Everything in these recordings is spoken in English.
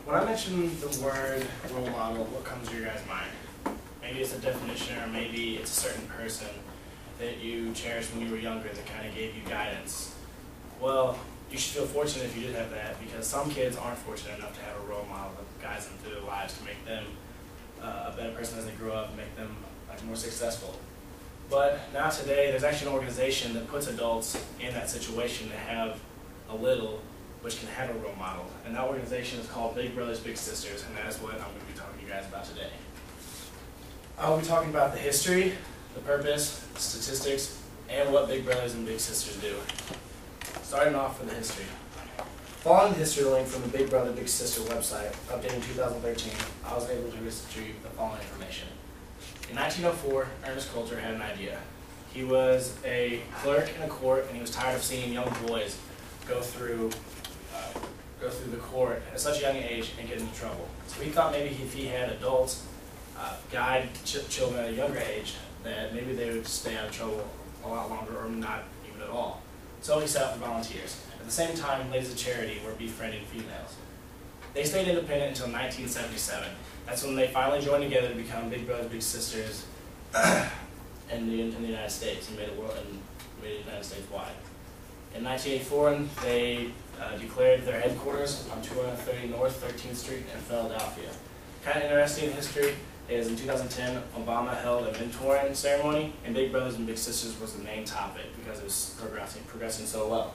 When I mention the word role model, what comes to your guys' mind? Maybe it's a definition, or maybe it's a certain person that you cherished when you were younger that kind of gave you guidance. Well, you should feel fortunate if you did have that, because some kids aren't fortunate enough to have a role model that guides them through their lives to make them a better person as they grow up and make them more successful. But now today, there's actually an organization that puts adults in that situation to have a little, which can have a role model. And that organization is called Big Brothers Big Sisters, and that is what I'm going to be talking to you guys about today. I'll be talking about the history, the purpose, the statistics, and what Big Brothers and Big Sisters do. Starting off with the history. Following the history link from the Big Brother Big Sister website, updated in 2013, I was able to retrieve the following information. In 1904, Ernest Coulter had an idea. He was a clerk in a court, and he was tired of seeing young boys go through the court at such a young age and get into trouble. So he thought maybe if he had adults guide children at a younger age, that maybe they would stay out of trouble a lot longer, or not even at all. So he set up for volunteers. At the same time, Ladies of Charity were befriending females. They stayed independent until 1977. That's when they finally joined together to become Big Brothers Big Sisters in the United States, and made it United States wide. In 1984, they declared their headquarters on 230 North 13th Street in Philadelphia. Kind of interesting history is in 2010, Obama held a mentoring ceremony, and Big Brothers and Big Sisters was the main topic because it was progressing so well.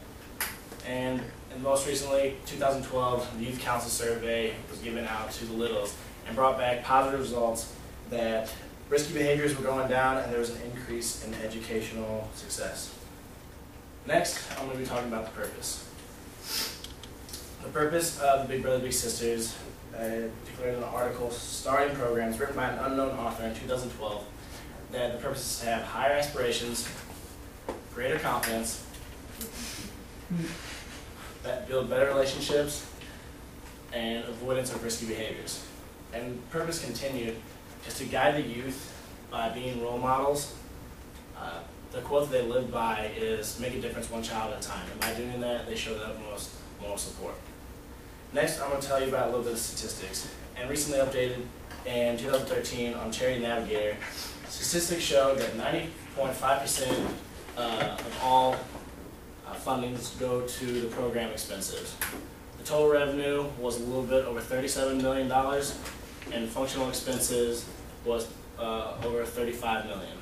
And most recently, 2012, the Youth Council survey was given out to the littles and brought back positive results that risky behaviors were going down and there was an increase in educational success. Next, I'm going to be talking about the purpose. The purpose of the Big Brothers Big Sisters declared in an article starring programs written by an unknown author in 2012 that the purpose is to have higher aspirations, greater confidence, that build better relationships, and avoidance of risky behaviors. And purpose continued is to guide the youth by being role models. The quote that they live by is, make a difference one child at a time. And by doing that, they show the utmost moral support. Next, I'm going to tell you about a little bit of statistics. And recently updated in 2013 on Charity Navigator, statistics show that 90.5% of all fundings go to the program expenses. The total revenue was a little bit over $37 million, and functional expenses was over $35 million.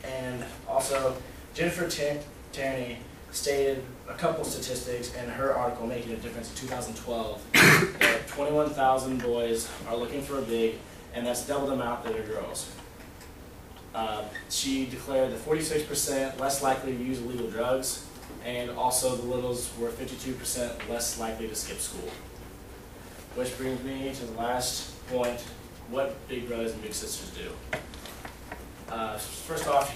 And also, Jennifer Tierney stated a couple statistics in her article, Making a Difference in 2012, that 21,000 boys are looking for a big, and that's double the amount that are girls. She declared that 46% less likely to use illegal drugs, and also the littles were 52% less likely to skip school. Which brings me to the last point, what Big Brothers and Big Sisters do. First off,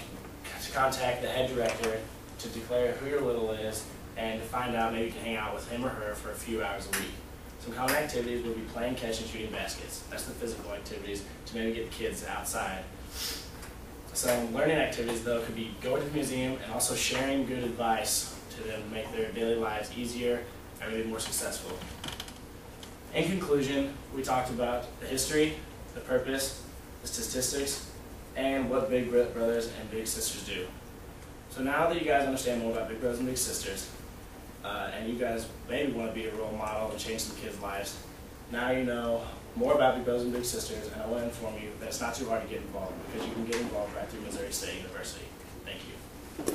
to contact the head director to declare who your little is, and to find out maybe you can hang out with him or her for a few hours a week. Some common activities will be playing catch and shooting baskets. That's the physical activities to maybe get the kids outside. Some learning activities, though, could be going to the museum and also sharing good advice to them to make their daily lives easier and maybe more successful. In conclusion, we talked about the history, the purpose, the statistics, and what Big Brothers and Big Sisters do. So now that you guys understand more about Big Brothers and Big Sisters, and you guys maybe want to be a role model and change some kids' lives, now you know more about Big Brothers and Big Sisters, and I want to inform you that it's not too hard to get involved, because you can get involved right through Missouri State University. Thank you.